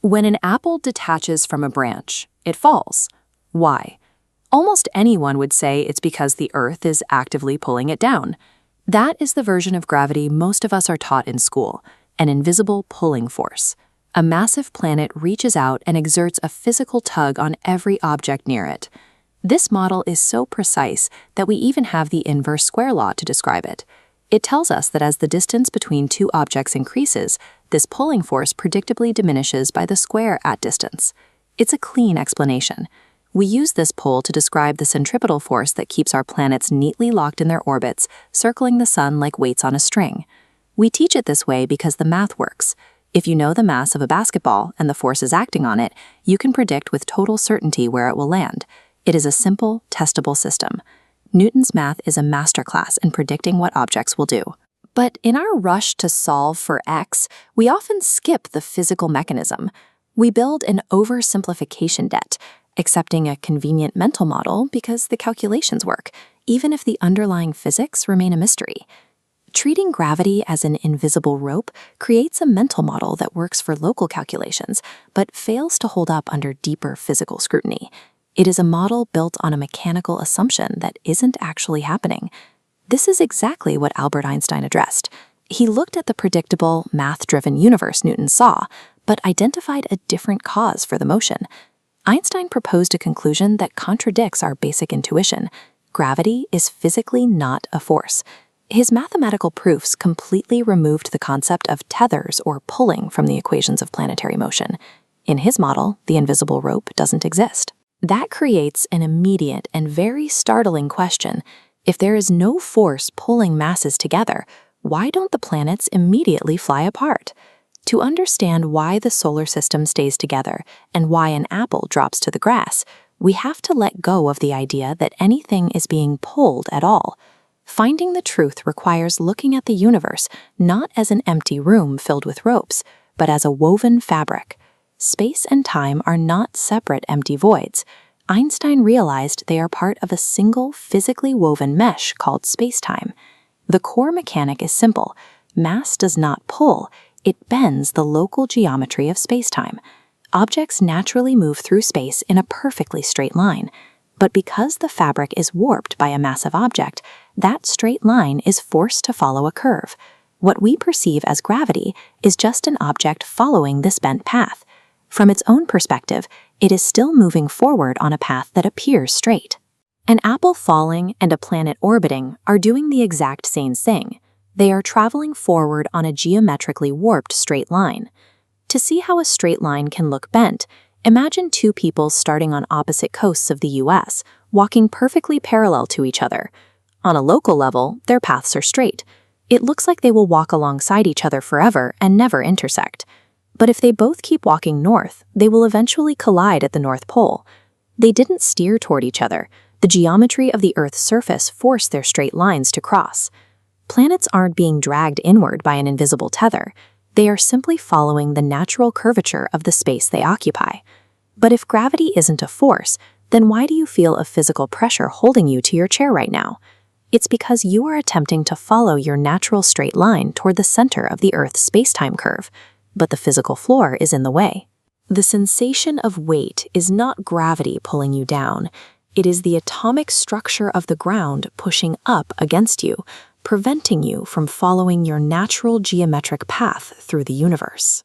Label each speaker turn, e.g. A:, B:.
A: When an apple detaches from a branch, it falls. Why? Almost anyone would say it's because the Earth is actively pulling it down. That is the version of gravity most of us are taught in school, an invisible pulling force. A massive planet reaches out and exerts a physical tug on every object near it. This model is so precise that we even have the inverse square law to describe it. It tells us that as the distance between two objects increases, this pulling force predictably diminishes by the square at distance. It's a clean explanation. We use this pull to describe the centripetal force that keeps our planets neatly locked in their orbits, circling the sun like weights on a string. We teach it this way because the math works. If you know the mass of a basketball and the forces acting on it, you can predict with total certainty where it will land. It is a simple, testable system. Newton's math is a masterclass in predicting what objects will do. But in our rush to solve for x, we often skip the physical mechanism. We build an oversimplification debt, accepting a convenient mental model because the calculations work, even if the underlying physics remain a mystery. Treating gravity as an invisible rope creates a mental model that works for local calculations, but fails to hold up under deeper physical scrutiny. It is a model built on a mechanical assumption that isn't actually happening. This is exactly what Albert Einstein addressed. He looked at the predictable, math-driven universe Newton saw, but identified a different cause for the motion. Einstein proposed a conclusion that contradicts our basic intuition. Gravity is physically not a force. His mathematical proofs completely removed the concept of tethers or pulling from the equations of planetary motion. In his model, the invisible rope doesn't exist. That creates an immediate and very startling question. If there is no force pulling masses together, why don't the planets immediately fly apart? To understand why the solar system stays together and why an apple drops to the grass, we have to let go of the idea that anything is being pulled at all. Finding the truth requires looking at the universe not as an empty room filled with ropes, but as a woven fabric. Space and time are not separate empty voids. Einstein realized they are part of a single physically woven mesh called spacetime. The core mechanic is simple. Mass does not pull, it bends the local geometry of spacetime. Objects naturally move through space in a perfectly straight line. But because the fabric is warped by a massive object, that straight line is forced to follow a curve. What we perceive as gravity is just an object following this bent path. From its own perspective, it is still moving forward on a path that appears straight. An apple falling and a planet orbiting are doing the exact same thing. They are traveling forward on a geometrically warped straight line. To see how a straight line can look bent, imagine two people starting on opposite coasts of the US, walking perfectly parallel to each other. On a local level, their paths are straight. It looks like they will walk alongside each other forever and never intersect. But if they both keep walking north, they will eventually collide at the North Pole. They didn't steer toward each other. The geometry of the Earth's surface forced their straight lines to cross. Planets aren't being dragged inward by an invisible tether. They are simply following the natural curvature of the space they occupy. But if gravity isn't a force, then why do you feel a physical pressure holding you to your chair right now? It's because you are attempting to follow your natural straight line toward the center of the Earth's spacetime curve, but the physical floor is in the way. The sensation of weight is not gravity pulling you down. It is the atomic structure of the ground pushing up against you, preventing you from following your natural geometric path through the universe.